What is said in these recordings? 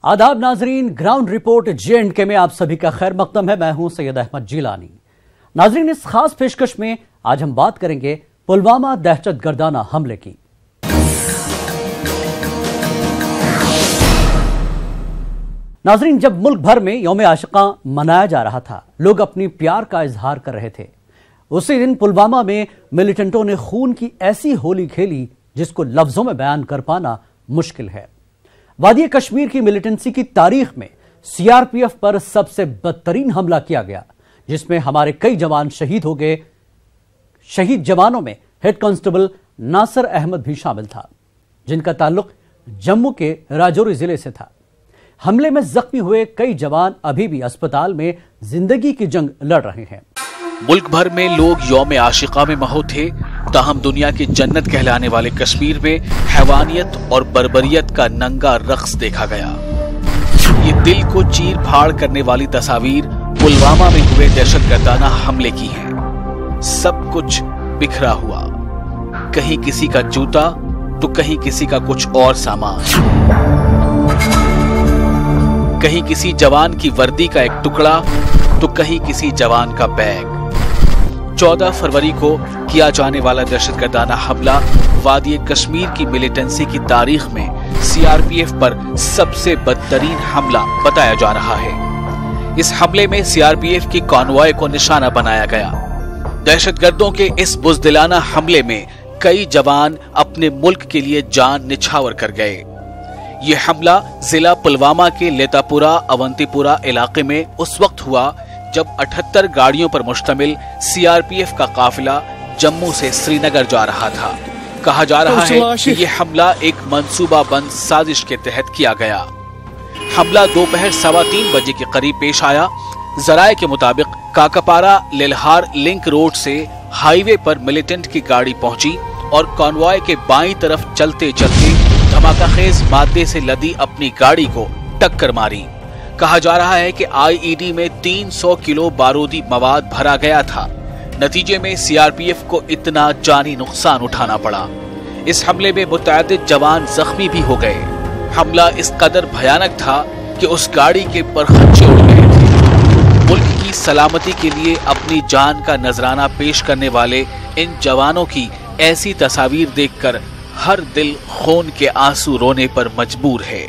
आदाब नाजरीन, ground report J&K में आप सभी का खैर मकदम है। मैं हूं सैयद अहमद जिलानी। नाजरीन, इस खास पेशकश में आज हम बात करेंगे पुलवामा दहशतगर्दाना हमले की। नाजरीन, जब मुल्क भर में यौम आशिका मनाया जा रहा था, लोग अपनी प्यार का इजहार कर रहे थे, उसी दिन पुलवामा में मिलिटेंटों ने खून की ऐसी होली खेली जिसको लफ्जों में बयान कर पाना मुश्किल है। वादी कश्मीर की मिलिटेंसी की तारीख में सीआरपीएफ पर सबसे बदतरीन हमला किया गया, जिसमें हमारे कई जवान शहीद हो गए। शहीद जवानों में हेड कांस्टेबल नासिर अहमद भी शामिल था, जिनका ताल्लुक जम्मू के राजौरी जिले से था। हमले में जख्मी हुए कई जवान अभी भी अस्पताल में जिंदगी की जंग लड़ रहे हैं। मुल्क भर में लोग यौम आशिका में महो थे, ताहम दुनिया की जन्नत कहलाने वाले कश्मीर में हैवानियत और बर्बरियत का नंगा रक्स देखा गया। ये दिल को चीर फाड़ करने वाली तस्वीर पुलवामा में हुए दहशतगर्दाना हमले की है। सब कुछ बिखरा हुआ, कहीं किसी का जूता तो कहीं किसी का कुछ और सामान, कहीं किसी जवान की वर्दी का एक टुकड़ा तो कहीं किसी जवान का बैग। 14 फरवरी को किया जाने वाला दहशतगर्दाना हमला वादी कश्मीर की मिलिटेंसी की तारीख में सीआरपीएफ पर सबसे बदतरीन हमला बताया जा रहा है। इस हमले में सीआरपीएफ की कॉन्वॉय को निशाना बनाया गया। दहशतगर्दों के इस बुज़दिलाना हमले में कई जवान अपने मुल्क के लिए जान निछावर कर गए। ये हमला जिला पुलवामा के लेतापुरा अवंतीपुरा इलाके में उस वक्त हुआ जब 78 गाड़ियों पर मुश्तमिल सीआरपीएफ का काफिला जम्मू से श्रीनगर जा रहा था। कहा जा रहा है कि यह हमला एक मंसूबाबंद साजिश के तहत किया गया। हमला दोपहर 3:15 बजे के करीब पेश आया। जराये के मुताबिक काकापारा लेलहार लिंक रोड से हाईवे पर मिलिटेंट की गाड़ी पहुंची और कॉन्वॉय के बाईं तरफ चलते चलते धमाकाखेज मादे से लदी अपनी गाड़ी को टक्कर मारी। कहा जा रहा है कि आईईडी में 300 किलो बारूदी मवाद भरा गया था। नतीजे में सीआरपीएफ को इतना जानी नुकसान उठाना पड़ा। इस हमले में मुतअद्दिद जवान जख्मी भी हो गए। हमला इस कदर भयानक था कि उस गाड़ी के परखच्चे उड़ गए थे। मुल्क की सलामती के लिए अपनी जान का नजराना पेश करने वाले इन जवानों की ऐसी तस्वीर देखकर हर दिल खून के आंसू रोने पर मजबूर है।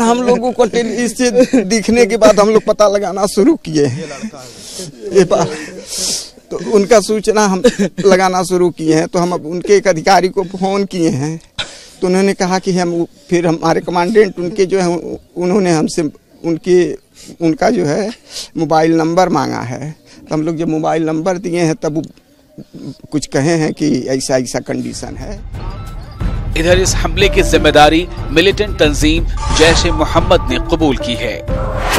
हम लोगों को इससे दिखने के बाद हम लोग पता लगाना शुरू किए ये बात, तो उनका सूचना हम लगाना शुरू किए हैं। तो हम अब उनके एक अधिकारी को फोन किए हैं, तो उन्होंने कहा कि फिर हमारे कमांडेंट उनके जो है उन्होंने हमसे उनका जो है मोबाइल नंबर मांगा है। तो हम लोग जब मोबाइल नंबर दिए हैं तब कुछ कहे हैं कि ऐसा ऐसा कंडीशन है। इधर इस हमले की जिम्मेदारी मिलिटेंट तंजीम जैश ए मोहम्मद ने कबूल की है।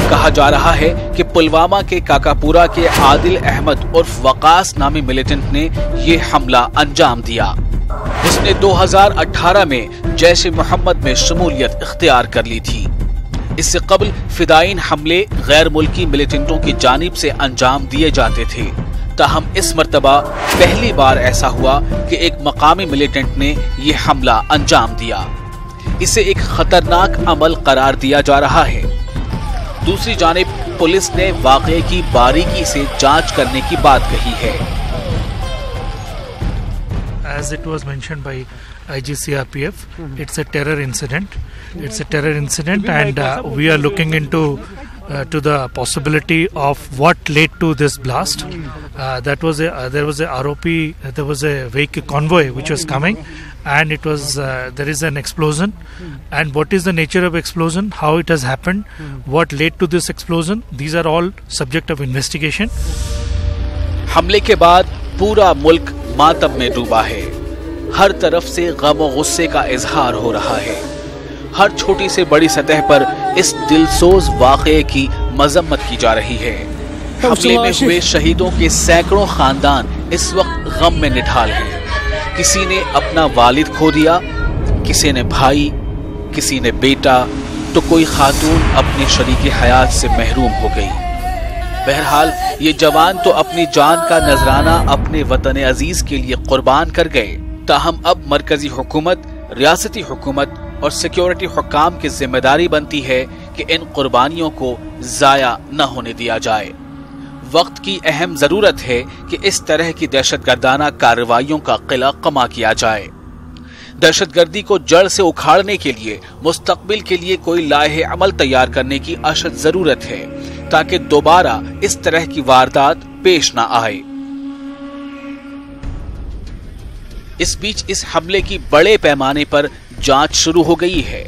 कहा जा रहा है कि पुलवामा के काकापुरा के आदिल अहमद उर्फ वकास नामी मिलिटेंट ने ये हमला अंजाम दिया। उसने 2018 में जैश ए मोहम्मद में शमूलियत इख्तियार कर ली थी। इससे कबल फिदाइन हमले गैर मुल्की मिलिटेंटों की जानिब से अंजाम दिए जाते थे, ताहम इस मर्तबा पहली बार ऐसा हुआ कि एक मकामी मिलिटेंट ने यह हमला अंजाम दिया। इसे एक खतरनाक अमल करार दिया जा रहा है। दूसरी जानिब पुलिस ने वाक़े की बारीकी से जांच करने की बात कही है। As it was mentioned by IG CRPF, it's a terror incident. It's a terror incident, and we are looking into to the possibility of what led to this blast. There was a ROP, there was a vehicle convoy which was coming, and it was there is an explosion. And what is the nature of explosion? How it has happened? What led to this explosion? These are all subject of investigation. हमले के बाद पूरा मुल्क मातम में डूबा है। हर तरफ से गम और गुस्से का इजहार हो रहा है। हर छोटी से बड़ी सतह पर इस दिलसोज वाक़े की मजम्मत की जा रही है। हमले में हुए शहीदों के सैकड़ों खानदान इस वक्त गम में निढाल हैं। किसी ने अपना वालिद खो दिया, किसी ने भाई, किसी ने बेटा, तो कोई खातून अपने शरीके हयात से महरूम हो गई। बहरहाल ये जवान तो अपनी जान का नजराना अपने वतन अजीज के लिए कुर्बान कर गए, ताहम अब मरकजी हुकूमत, रियासती हुकूमत और सिक्योरिटी हुक्काम की जिम्मेदारी बनती है कि इन कुर्बानियों को जाया न होने दिया जाए। वक्त की अहम जरूरत है कि इस तरह की दहशतगर्दाना कार्रवाइयों का किला कमा किया जाए। दहशतगर्दी को जड़ से उखाड़ने के लिए मुस्तकबिल के लिए कोई लाहे अमल तैयार करने की अशद जरूरत है, ताकि दोबारा इस तरह की वारदात पेश न आए। इस बीच इस हमले की बड़े पैमाने पर जांच शुरू हो गई है।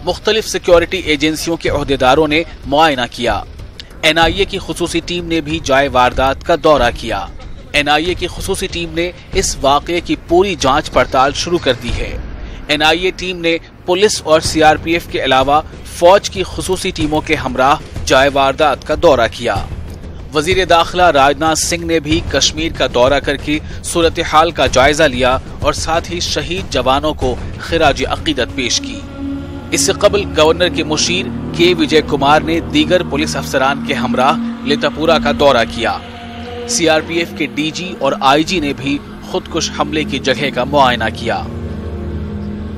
मुख्तलिफ सिक्योरिटी एजेंसियों के ओहदेदारों ने मुआयना किया। NIA की खुसूसी टीम ने भी जाए वारदात का दौरा किया। NIA की खुसूसी टीम ने इस वाकये की पूरी जांच पड़ताल शुरू कर दी है। NIA टीम ने पुलिस और CRPF के अलावा फौज की खुसूसी टीमों के हमराह जाए वारदात का दौरा किया। वजीर दाखिला राजनाथ सिंह ने भी कश्मीर का दौरा करके सूरत हाल का जायजा लिया और साथ ही शहीद जवानों को खिराज अकीदत पेश की। इससे कबल गवर्नर के मुशीर के विजय कुमार ने दीगर पुलिस अफसरान के हमराह लितापुरा का दौरा किया। CRPF के DG और IG ने भी खुदकुश हमले की जगह का मुआयना किया।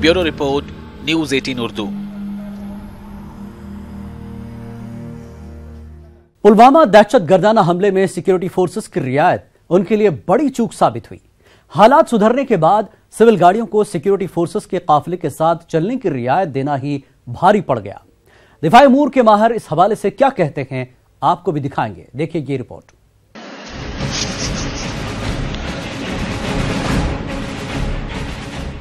Bureau report, news 18 Urdu. Pulwama दहशतगर्दाना हमले में सिक्योरिटी फोर्सेस की रियायत उनके लिए बड़ी चूक साबित हुई। हालात सुधरने के बाद सिविल गाड़ियों को सिक्योरिटी फोर्सेस के काफिले के साथ चलने की रियायत देना ही भारी पड़ गया। दिफाई उमूर के माहिर इस हवाले से क्या कहते हैं, आपको भी दिखाएंगे। देखिए ये रिपोर्ट।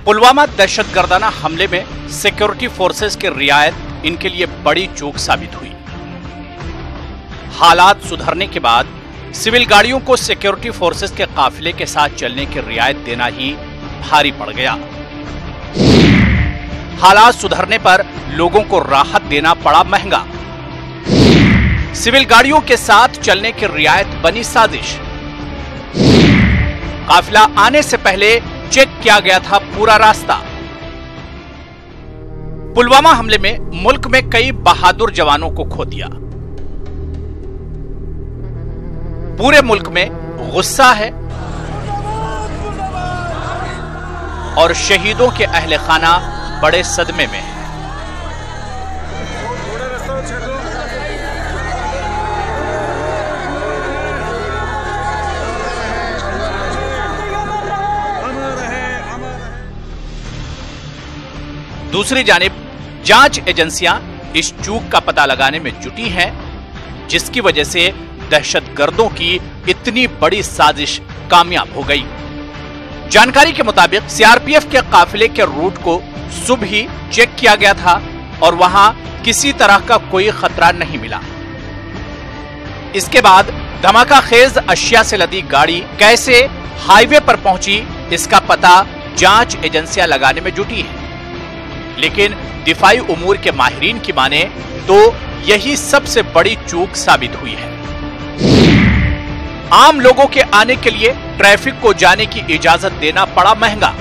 पुलवामा दहशतगर्दाना हमले में सिक्योरिटी फोर्सेस की रियायत इनके लिए बड़ी चूक साबित हुई। हालात सुधरने के बाद सिविल गाड़ियों को सिक्योरिटी फोर्सेस के काफिले के साथ चलने की रियायत देना ही भारी पड़ गया। हालात सुधरने पर लोगों को राहत देना पड़ा महंगा। सिविल गाड़ियों के साथ चलने की रियायत बनी साजिश। काफिला आने से पहले चेक किया गया था पूरा रास्ता। पुलवामा हमले में मुल्क में कई बहादुर जवानों को खो दिया। पूरे मुल्क में गुस्सा है और शहीदों के अहले खाना बड़े सदमे में है। दूसरी जानिब जांच एजेंसियां इस चूक का पता लगाने में जुटी हैं, जिसकी वजह से दहशतगर्दों की इतनी बड़ी साजिश कामयाब हो गई। जानकारी के मुताबिक CRPF के काफिले के रूट को सुबह ही चेक किया गया था और वहां किसी तरह का कोई खतरा नहीं मिला। इसके बाद धमाका खेज अशिया से लदी गाड़ी कैसे हाईवे पर पहुंची, इसका पता जांच एजेंसियां लगाने में जुटी हैं। लेकिन दिफाई उमूर के माहिरीन की माने तो यही सबसे बड़ी चूक साबित हुई है। आम लोगों के आने के लिए ट्रैफिक को जाने की इजाजत देना पड़ा महंगा।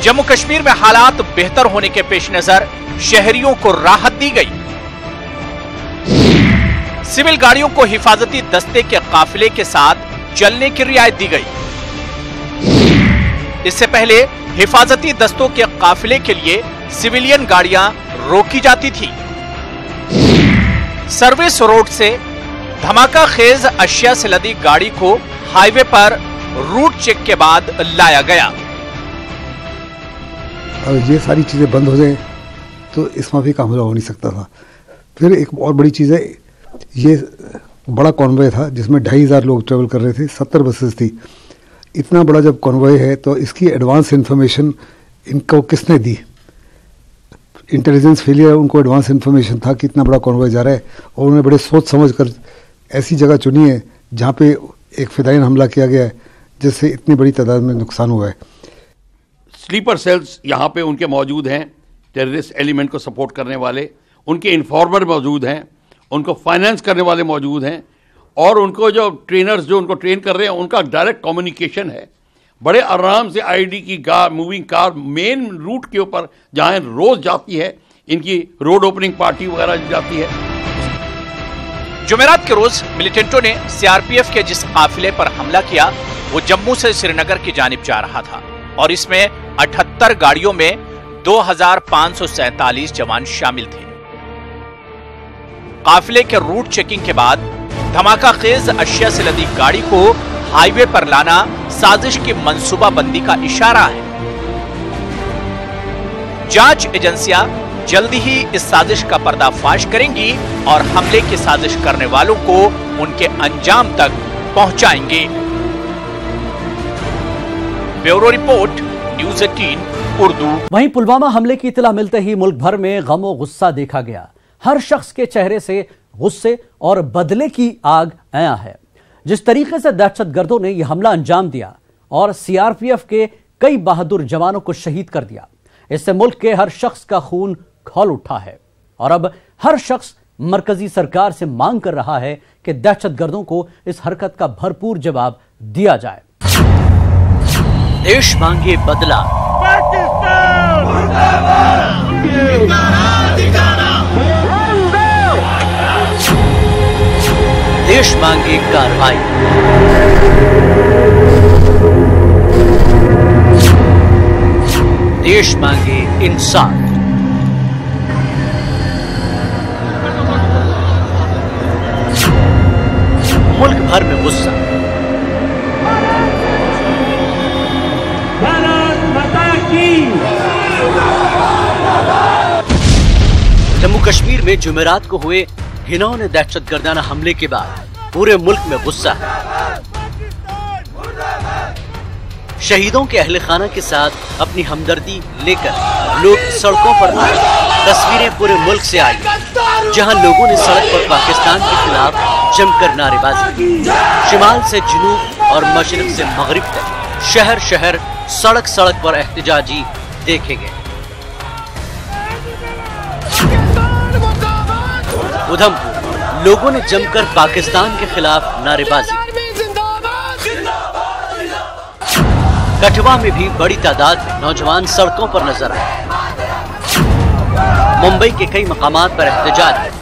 जम्मू कश्मीर में हालात बेहतर होने के पेश नजर शहरियों को राहत दी गई। सिविल गाड़ियों को हिफाजती दस्ते के काफिले के साथ चलने की रियायत दी गई। इससे पहले हिफाजती दस्तों के काफिले के लिए सिविलियन गाड़ियां रोकी जाती थी। सर्विस रोड से धमाका खेज अशिया से लदी गाड़ी को हाईवे पर रूट चेक के बाद लाया गया। अगर ये सारी चीजें बंद हो जाए तो इस माफी का हमला हो नहीं सकता था। फिर एक और बड़ी चीज है, ये बड़ा कॉन्वॉय था जिसमें 2500 लोग ट्रेवल कर रहे थे, 70 बसेस थी। इतना बड़ा जब कॉन्वॉय है तो इसकी एडवांस इंफॉर्मेशन इनको किसने दी? इंटेलिजेंस फेलियर, उनको एडवांस इंफॉर्मेशन था कि इतना बड़ा कॉन्वॉय जा रहा है और उन्होंने बड़े सोच समझ कर ऐसी जगह चुनी है जहाँ पे एक फिदायन हमला किया गया है, जिससे इतनी बड़ी तादाद में नुकसान हुआ है। स्लीपर सेल्स यहाँ पे उनके मौजूद हैं, टेररिस्ट एलिमेंट को सपोर्ट करने वाले, उनके इन्फॉर्मर मौजूद हैं, उनको फाइनेंस करने वाले मौजूद हैं और उनको जो ट्रेनर्स जो उनको ट्रेन कर रहे हैं उनका डायरेक्ट कम्युनिकेशन है। बड़े आराम से आईडी की car, moving car main route के ऊपर जहाँ रोज जाती है, इनकी रोड ओपनिंग पार्टी वगैरह जाती है। जुमेरात के रोज मिलिटेंटों ने CRPF के जिस काफिले पर हमला किया वो जम्मू से श्रीनगर की जानिब जा रहा था और इसमें 78 गाड़ियों में 2547 जवान शामिल थे। काफिले के रूट चेकिंग के बाद धमाकाखेज अशिया से लदी गाड़ी को हाईवे पर लाना साजिश की मंसूबाबंदी का इशारा है। जांच एजेंसियां जल्दी ही इस साजिश का पर्दाफाश करेंगी और हमले की साजिश करने वालों को उनके अंजाम तक पहुंचाएंगे। Bureau report, news 18 Urdu. वहीं पुलवामा हमले की इतला मिलते ही मुल्क भर में गम और गुस्सा देखा गया। हर शख्स के चेहरे से गुस्से और बदले की आग आया है। जिस तरीके से दहशतगर्दों ने यह हमला अंजाम दिया और सीआरपीएफ के कई बहादुर जवानों को शहीद कर दिया, इससे मुल्क के हर शख्स का खून खौल उठा है और अब हर शख्स मरकजी सरकार से मांग कर रहा है कि दहशतगर्दों को इस हरकत का भरपूर जवाब दिया जाए। देश मांगे बदला, देश मांगे कार्रवाई, देश मांगे इंसाफ। मुल्क भर में गुस्सा, जम्मू कश्मीर में जुमेरात को हुए घिनौने दहशतगर्दाना हमले के बाद पूरे मुल्क में गुस्सा है। शहीदों के अहले खाना के साथ अपनी हमदर्दी लेकर लोग सड़कों पर आए। तस्वीरें पूरे मुल्क से आई जहां लोगों ने सड़क पर पाकिस्तान के खिलाफ जमकर नारेबाजी की। शिमाल से जुनूब और मशरिक से मगरिब तक शहर शहर सड़क सड़क पर एहतजाजी देखे गए। उधमपुर लोगों ने जमकर पाकिस्तान के खिलाफ नारेबाजी। कठुआ में भी बड़ी तादाद में नौजवान सड़कों पर नजर आए। मुंबई के कई मकामात पर एहतजाज,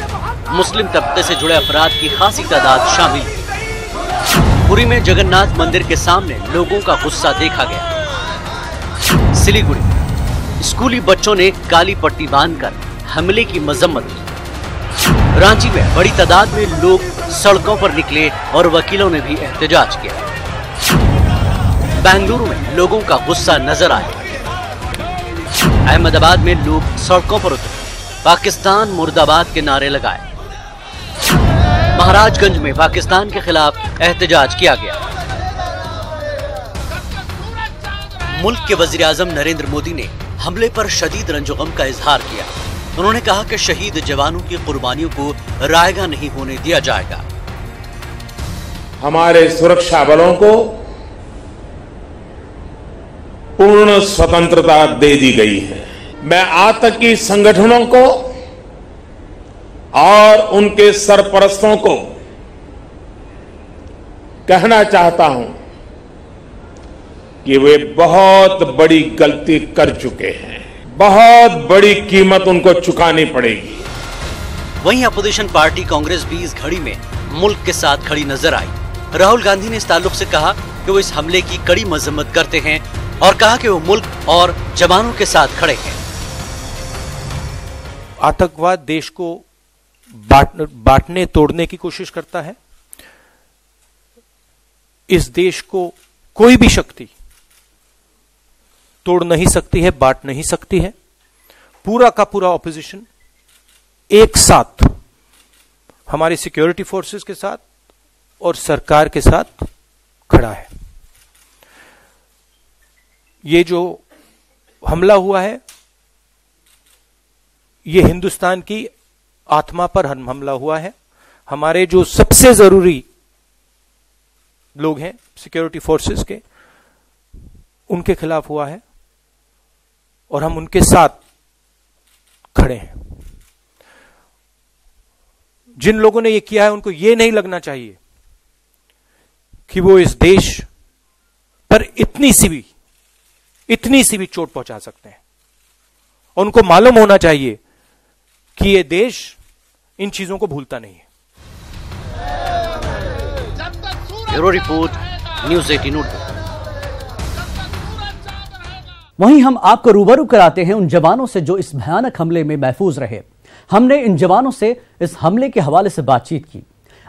मुस्लिम तबके से जुड़े अफराद की खासी तादाद शामिल हुई। पुरी में जगन्नाथ मंदिर के सामने लोगों का गुस्सा देखा गया। सिलीगुड़ी स्कूली बच्चों ने काली पट्टी बांधकर हमले की मजम्मत की। रांची में बड़ी तादाद में लोग सड़कों पर निकले और वकीलों ने भी एहतजाज किया। बेंगलुरु में लोगों का गुस्सा नजर आया। अहमदाबाद में लोग सड़कों पर उतरे, पाकिस्तान मुर्दाबाद के नारे लगाए। महाराजगंज में पाकिस्तान के खिलाफ एहतजाज किया गया। मुल्क के वजीर आजम नरेंद्र मोदी ने हमले पर शदीद रंजो-गम का इजहार किया। उन्होंने कहा कि शहीद जवानों की कुर्बानियों को रायगा नहीं होने दिया जाएगा। हमारे सुरक्षा बलों को पूर्ण स्वतंत्रता दे दी गई है। मैं आतंकी संगठनों को और उनके सरपरस्तों को कहना चाहता हूं कि वे बहुत बड़ी गलती कर चुके हैं। बहुत बड़ी कीमत उनको चुकानी पड़ेगी। वहीं अपोजिशन पार्टी कांग्रेस भी इस घड़ी में मुल्क के साथ खड़ी नजर आई। राहुल गांधी ने इस ताल्लुक से कहा कि वो इस हमले की कड़ी मजम्मत करते हैं और कहा कि वो मुल्क और जवानों के साथ खड़े हैं। आतंकवाद देश को बांटने तोड़ने की कोशिश करता है। इस देश को कोई भी शक्ति तोड़ नहीं सकती है, बांट नहीं सकती है। पूरा का पूरा ऑपोजिशन एक साथ हमारी सिक्योरिटी फोर्सेस के साथ और सरकार के साथ खड़ा है। ये जो हमला हुआ है ये हिंदुस्तान की आत्मा पर हमला हुआ है। हमारे जो सबसे जरूरी लोग हैं सिक्योरिटी फोर्सेस के, उनके खिलाफ हुआ है और हम उनके साथ खड़े हैं। जिन लोगों ने ये किया है उनको ये नहीं लगना चाहिए कि वो इस देश पर इतनी सी भी चोट पहुंचा सकते हैं। और उनको मालूम होना चाहिए कि ये देश इन चीजों को भूलता नहीं है। Bureau report, news 18 Urdu. वहीं हम आपको रूबरू कराते हैं उन जवानों से जो इस भयानक हमले में महफूज रहे। हमने इन जवानों से इस हमले के हवाले से बातचीत की।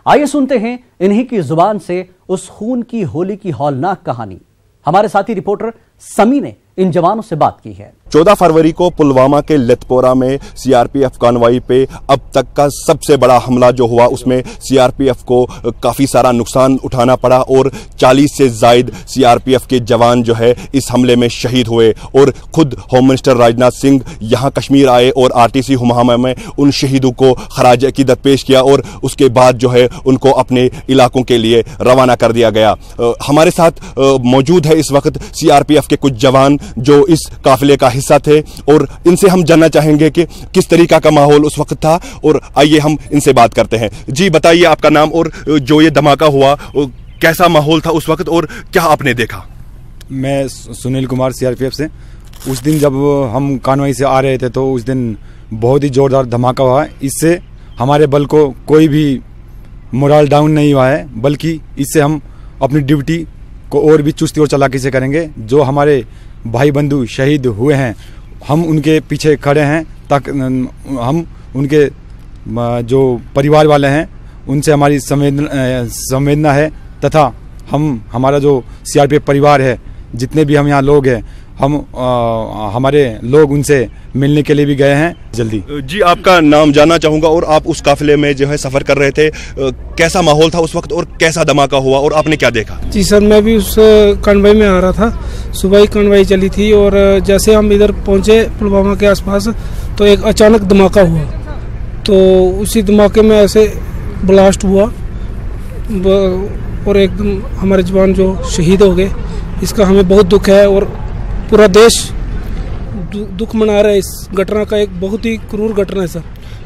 आइए सुनते हैं इन्हीं की जुबान से उस खून की होली की हौलनाक कहानी। हमारे साथी रिपोर्टर समी ने इन जवानों से बात की है। 14 फरवरी को पुलवामा के लेथपोरा में सीआरपीएफ कानवाई पे अब तक का सबसे बड़ा हमला जो हुआ, उसमें सीआरपीएफ को काफी सारा नुकसान उठाना पड़ा और 40 से ज्यादा सीआरपीएफ के जवान जो है इस हमले में शहीद हुए। और खुद होम मिनिस्टर राजनाथ सिंह यहां कश्मीर आए और आरटीसी हुमामा में उन शहीदों को खराज अकीदत पेश किया और उसके बाद जो है उनको अपने इलाकों के लिए रवाना कर दिया गया। हमारे साथ मौजूद है इस वक्त सीआरपीएफ के कुछ जवान जो इस काफिले का हिस्सा थे और इनसे हम जानना चाहेंगे कि किस तरीका का माहौल उस वक्त था। और आइए हम इनसे बात करते हैं। जी बताइए आपका नाम और जो ये धमाका हुआ कैसा माहौल था उस वक्त और क्या आपने देखा? मैं सुनील कुमार सीआरपीएफ से। उस दिन जब हम कानवाई से आ रहे थे तो उस दिन बहुत ही जोरदार धमाका हुआ। इससे हमारे बल को कोई भी मोरल डाउन नहीं हुआ है, बल्कि इससे हम अपनी ड्यूटी को और भी चुस्ती और चालाकी से करेंगे। जो हमारे भाई बंधु शहीद हुए हैं हम उनके पीछे खड़े हैं, ताकि हम उनके जो परिवार वाले हैं उनसे हमारी संवेदना है तथा हमारा जो सीआरपीएफ परिवार है, जितने भी हम यहाँ लोग हैं, हमारे लोग उनसे मिलने के लिए भी गए हैं जल्दी। जी आपका नाम जानना चाहूंगा और आप उस काफिले में जो है सफर कर रहे थे, कैसा माहौल था उस वक्त और कैसा धमाका हुआ और आपने क्या देखा? जी सर, मैं भी उस कन्वॉय में आ रहा था। सुबह ही कन्वॉय चली थी और जैसे हम इधर पहुंचे पुलवामा के आसपास तो एक अचानक धमाका हुआ। तो उसी धमाके में ऐसे ब्लास्ट हुआ और एकदम हमारे जवान जो शहीद हो गए, इसका हमें बहुत दुख है और पूरा देश दुख मना रहा है। इस घटना का एक बहुत ही क्रूर घटना है सर।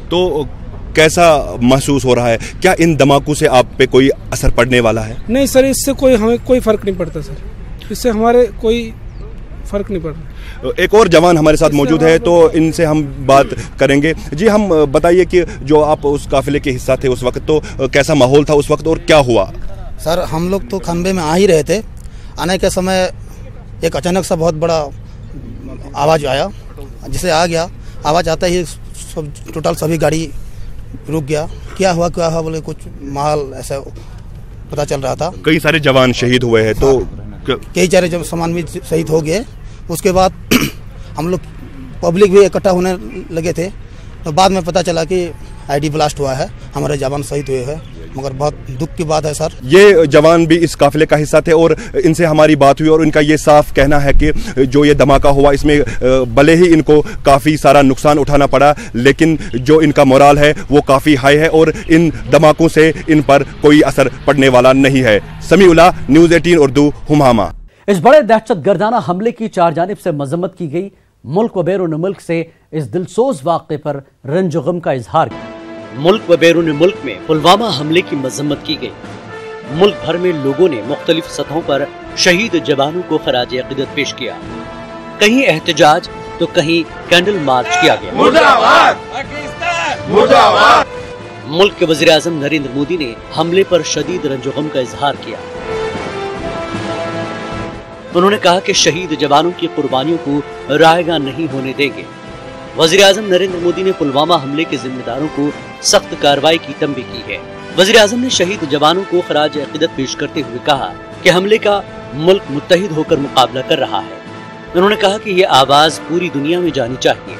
तो कैसा महसूस हो रहा है? क्या इन धमाकों से आप पे कोई असर पड़ने वाला है? नहीं सर, इससे हमें कोई फर्क नहीं पड़ता सर, इससे हमारे कोई फर्क नहीं पड़ रहा। एक और जवान हमारे साथ मौजूद है तो इनसे हम बात करेंगे। जी हम बताइए कि जो आप उस काफिले के हिस्सा थे उस वक्त, तो कैसा माहौल था उस वक्त और क्या हुआ? सर हम लोग तो खंबे में आ ही रहे थे। आने के समय एक अचानक सा बहुत बड़ा आवाज़ आया, जिसे आ गया आवाज़ आता ही टोटल सभी गाड़ी रुक गया। क्या हुआ बोले कुछ माहौल ऐसा पता चल रहा था। कई सारे जवान शहीद हुए हैं तो कई सारे जब सामान भी शहीद हो गए। उसके बाद हम लोग पब्लिक भी इकट्ठा होने लगे थे, तो बाद में पता चला कि आईडी ब्लास्ट हुआ है, हमारे जवान शहीद हुए हैं। मगर बहुत दुख की बात है सर। ये जवान भी इस काफिले का हिस्सा थे और इनसे हमारी बात हुई और इनका ये साफ कहना है कि जो ये धमाका हुआ इसमें भले ही इनको काफ़ी सारा नुकसान उठाना पड़ा, लेकिन जो इनका मोराल है वो काफ़ी हाई है और इन धमाकों से इन पर कोई असर पड़ने वाला नहीं है। समीउल्लाह, न्यूज़ 18 उर्दू, हुमामा। इस बड़े दहशतगर्दाना हमले की चारजानिब से मजम्मत की गई। मुल्क व बैरून मुल्क से इस दिलसोज वाक़े पर रंज गम का इजहार किया। मुल्क व बैरून मुल्क में पुलवामा हमले की मजम्मत की गई। मुल्क भर में लोगों ने मुख्तलिफ सतहों पर शहीद जवानों को खराज अकीदत पेश किया। कहीं एहतजाज तो कहीं कैंडल मार्च किया गया। मुर्दाबाद, मुर्दाबाद। मुल्क के वज़ीर आज़म नरेंद्र मोदी ने हमले पर शदीद रंज गम का इजहार किया। उन्होंने कहा कि शहीद जवानों की कुर्बानियों को रायगा नहीं होने देंगे। वज़ीर आज़म नरेंद्र मोदी ने पुलवामा हमले के जिम्मेदारों को सख्त कार्रवाई की तंबीह की है। वज़ीर आज़म ने शहीद जवानों को खराज अकीदत पेश करते हुए कहा कि हमले का मुल्क मुत्तहिद होकर मुकाबला कर रहा है। उन्होंने कहा कि यह आवाज पूरी दुनिया में जानी चाहिए।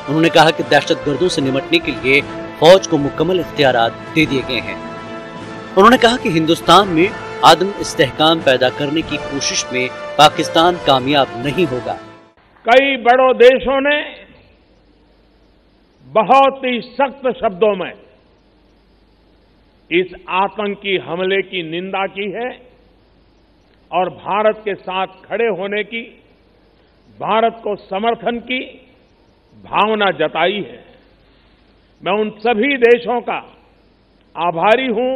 उन्होंने कहा कि दहशतगर्दों से निपटने के लिए फौज को मुकम्मल इख्तियारात दे दिए गए हैं। उन्होंने कहा कि हिंदुस्तान में आदम इस्तेहकाम पैदा करने की कोशिश में पाकिस्तान कामयाब नहीं होगा। कई बड़ों देशों ने बहुत ही सख्त शब्दों में इस आतंकी हमले की निंदा की है और भारत के साथ खड़े होने की, भारत को समर्थन की भावना जताई है। मैं उन सभी देशों का आभारी हूं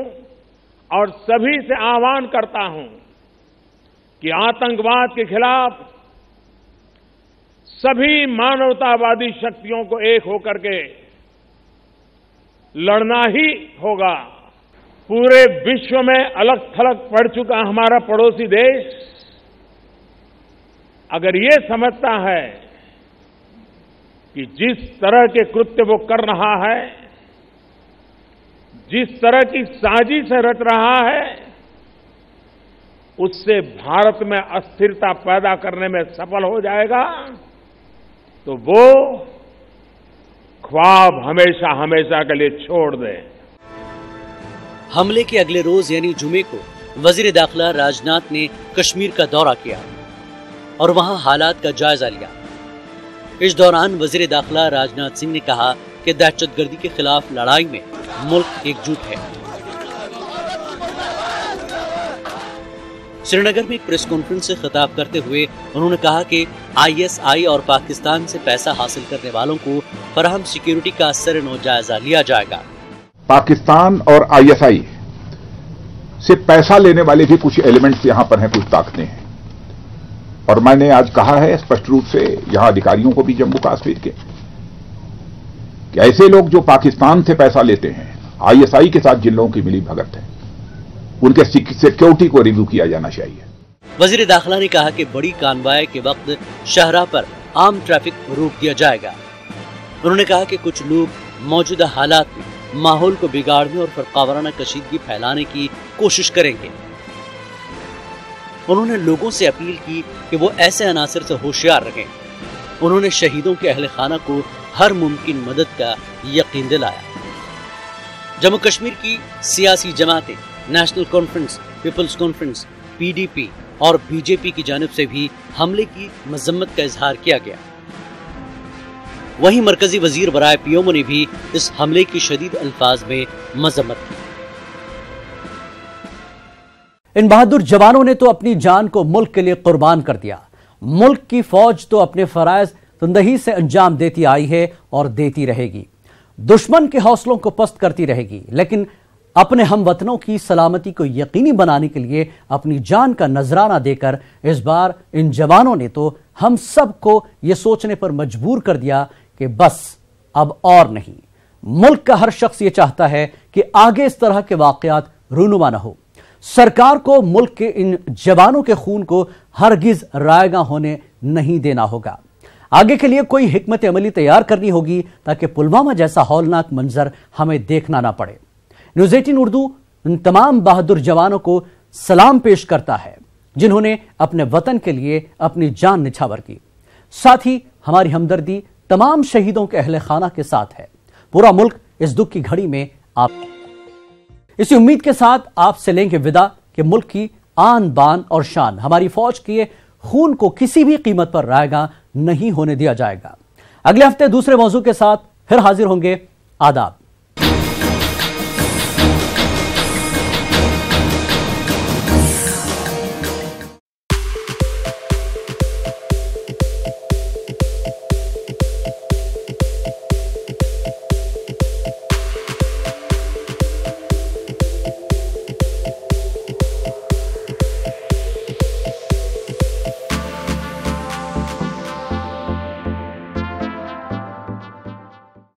और सभी से आह्वान करता हूं कि आतंकवाद के खिलाफ सभी मानवतावादी शक्तियों को एक होकर के लड़ना ही होगा। पूरे विश्व में अलग थलग पड़ चुका हमारा पड़ोसी देश अगर ये समझता है कि जिस तरह के कृत्य वो कर रहा है, जिस तरह की साजिश रच रहा है, उससे भारत में अस्थिरता पैदा करने में सफल हो जाएगा, तो वो ख्वाब हमेशा हमेशा के लिए छोड़ दे। हमले के अगले रोज यानी जुमे को वजीर दाखिला राजनाथ ने कश्मीर का दौरा किया और वहां हालात का जायजा लिया। इस दौरान वजीर दाखिला राजनाथ सिंह ने कहा कि दहशतगर्दी के खिलाफ लड़ाई में मुल्क एकजुट है। श्रीनगर में एक प्रेस कॉन्फ्रेंस से खिताब करते हुए उन्होंने कहा कि आईएसआई और पाकिस्तान से पैसा हासिल करने वालों को फराहम सिक्योरिटी का सरनो जायजा लिया जाएगा। पाकिस्तान और आईएसआई से पैसा लेने वाले भी कुछ एलिमेंट्स यहां पर हैं, कुछ ताकतें हैं, और मैंने आज कहा है स्पष्ट रूप से यहां अधिकारियों को भी जम्मू कश्मीर के कि ऐसे लोग जो पाकिस्तान से पैसा लेते हैं, आईएसआई के साथ जिन लोगों की मिली भगत है, उनके सिक्योरिटी को रिव्यू किया जाना चाहिए। वजीर दाखिला ने कहा कि बड़ी कानवाई के वक्त शाहराह पर आम ट्रैफिक रोक दिया जाएगा। उन्होंने कहा कि कुछ लोग मौजूदा हालात में माहौल को बिगाड़ने और फरकावाराना कशीदगी फैलाने की कोशिश करेंगे। उन्होंने लोगों से अपील की कि वो ऐसे अनासर से होशियार रहें। उन्होंने शहीदों के अहले खाना को हर मुमकिन मदद का यकीन दिलाया। जम्मू कश्मीर की सियासी जमातें, national conference, people's conference, PDP और बीजेपी की जानिब से भी हमले की मजम्मत का इजहार किया गया। वहीं मरकजी वजीर बराए पीओमो ने भी इस हमले की शदीद अल्फाज में मजम्मत की। इन बहादुर जवानों ने तो अपनी जान को मुल्क के लिए कुर्बान कर दिया। मुल्क की फौज तो अपने फराइज तंदही से अंजाम देती आई है और देती रहेगी, दुश्मन के हौसलों को पस्त करती रहेगी, लेकिन अपने हमवतनों की सलामती को यकीनी बनाने के लिए अपनी जान का नजराना देकर इस बार इन जवानों ने तो हम सबको ये सोचने पर मजबूर कर दिया कि बस अब और नहीं। मुल्क का हर शख्स ये चाहता है कि आगे इस तरह के वाकयात रूनुमा न हो। सरकार को मुल्क के इन जवानों के खून को हरगिज रायगा होने नहीं देना होगा। आगे के लिए कोई हिकमत अमली तैयार करनी होगी ताकि पुलवामा जैसा हौलनाक मंजर हमें देखना ना पड़े। न्यूज़ 18 उर्दू उन तमाम बहादुर जवानों को सलाम पेश करता है जिन्होंने अपने वतन के लिए अपनी जान निछावर की। साथ ही हमारी हमदर्दी तमाम शहीदों के अहले खाना के साथ है। पूरा मुल्क इस दुख की घड़ी में आप इसी उम्मीद के साथ आपसे लेंगे विदा कि मुल्क की आन बान और शान, हमारी फौज के खून को किसी भी कीमत पर रायगा नहीं होने दिया जाएगा। अगले हफ्ते दूसरे मौजू के साथ फिर हाजिर होंगे। आदाब।